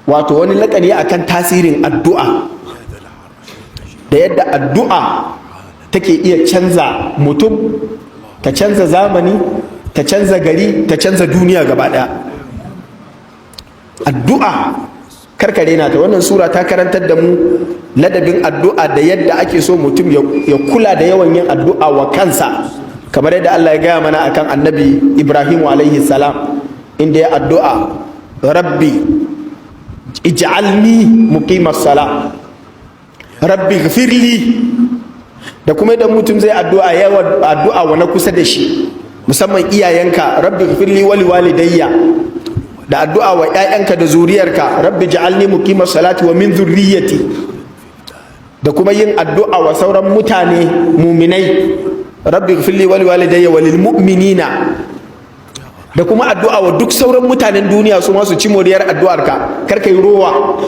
wato wani lakani akan tasirin addu'a da yadda addu'a take iya canza mutum, ta canza zamani, ta canza gari, ta canza duniya gaba daya. Addu'a karkare na ta, wannan sura ta karantar da mu ladabin addu'a da yadda ake so mutum ya kula da yawan yin addu'a wa kansa, kamar yadda Allah ya gaya mana akan annabi Ibrahim alaihi salam, inda ya addu'a rabbi ij'alni muqimas sala, rabbi ghfirli. Da kuma yadda mutum zai addu'a yawan addu'a wa na kusa da shi, musamman iyayenka, rabbi ghfirli wa liwalidayya, da addu'a wa ƴaƴanka da zuriyarka, rabbi ij'alni muqimas salati wa min dhurriyyati, da kuma yin addu'a wa sauran mutane muminai, rabbi ghfirli wa liwalidayya wa lil mu'minina, da kuma addu'a wa duk sauran mutanen duniya su ma su ci moriyar addu'arka, kar kai rowa.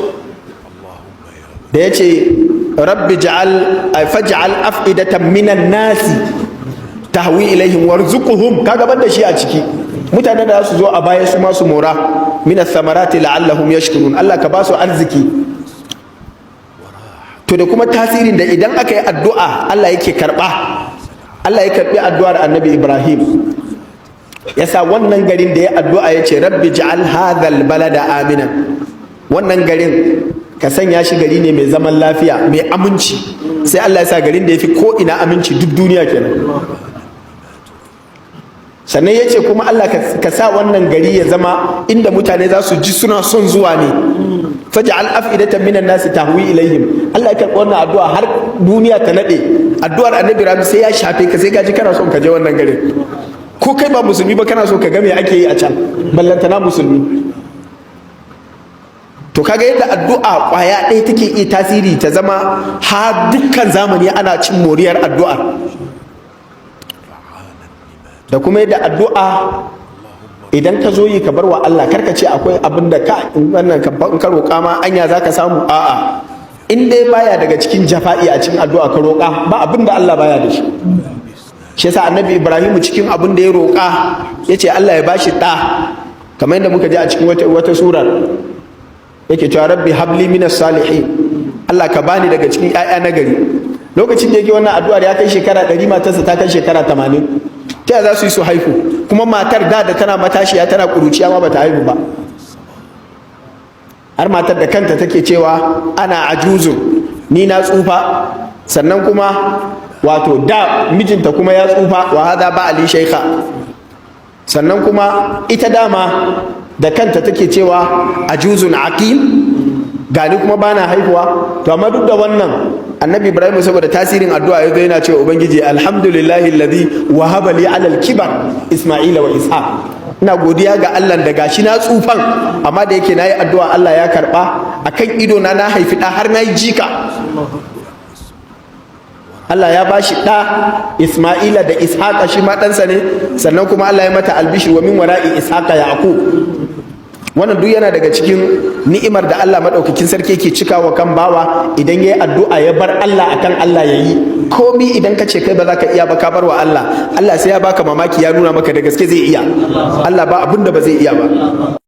Da yace rabbi faj'al af'idatan minan nasi tahwi ilaihim warzuqhum, kaga banda shi a ciki, mutanen da su zo a baya su ma su mora, minas samarati la'allahum yashkurun, Allah ka ba su arziki. To da kuma tasirin da idan aka yi addu'a Allah yake karba, Allah ya karbi addu'ar annabi Ibrahim, yasa wannan garin da ya addu'a ya ce rabbi ja'al hadhal balada aminan, wannan garin ka sanya shi gari ne mai zaman lafiya, mai aminci. Sai Allah ya sa garin da ya fi ko ina aminci duk duniya kenan. Sannan ya ce kuma Allah ka sa wannan gari ya zama inda mutane za su ji suna son zuwa ne, faj'al af'idatan minan nasi tahwi ilaihim. Allah ya karɓi wannan addu'a har duniya ta nade. Addu'ar annabi Ibrahim sai ya shafe ka, sai ka ji kana son ka je wannan garin, ko kai ba musulmi ba kana so ka ga me ake yi a can, ballantana musulmi. To kaga yadda addu'a kwaya ɗaya take iya tasiri ta zama har dukkan zamani ana cin moriyar addu'a. Da kuma yadda addu'a idan ka zo yi ka bar wa Allah, karka ce akwai abin da wannan ka roƙa ma anya za ka samu, a'a, in dai baya daga cikin jafa'i a cikin addu'a ka roƙa, ba abin da Allah baya da shi. Shi yasa annabi Ibrahim cikin abin da ya roƙa ya ce Allah ya bashi ɗa, kamar yadda muka ji a cikin wata surar yake cewa rabbi habli minas salihin, Allah ka bani daga cikin ƴaƴa na gari. Lokacin da yake wannan addu'ar ya kai shekara 100, matarsa ta kai shekara 80. Ta za su yi su haihu? Kuma matar da tana matashiya tana kuruciya ma bata haihu ba. Har matar da kanta take cewa ana ajuzun, ni na tsufa, sannan kuma wato da mijinta kuma ya tsufa, wa hada ba ali shaykha. Sannan kuma ita dama da kanta take cewa ajuzun aqim, gani kuma bana haihuwa. To amma duk da wannan annabi Ibrahim saboda tasirin addu'a yazo yana cewa ubangiji alhamdulillahi alladhi wahaba li ala al-kibar isma'ila wa ishaq, ina godiya ga Allah da gashi na tsufan amma da yake nayi addu'a Allah ya karba, akan ido na haifi da har nayi jika. Allah ya bashi ɗa Isma'ila da Ishaqa, shi ma ɗansa ne, sannan kuma Allah ya mata albishi wa min wara'i Ishaqa Yaqub. Wannan duk yana daga cikin ni'imar da Allah madaukakin sarki yake cikawa kan bawa idan yayi addu'a ya bar Allah akan Allah yayi. Komi idan ka ce kai ba za ka iya ba, ka bar wa Allah, Allah sai ya baka mamaki, ya nuna maka da gaske zai iya. Allah ba abin da ba zai iya ba.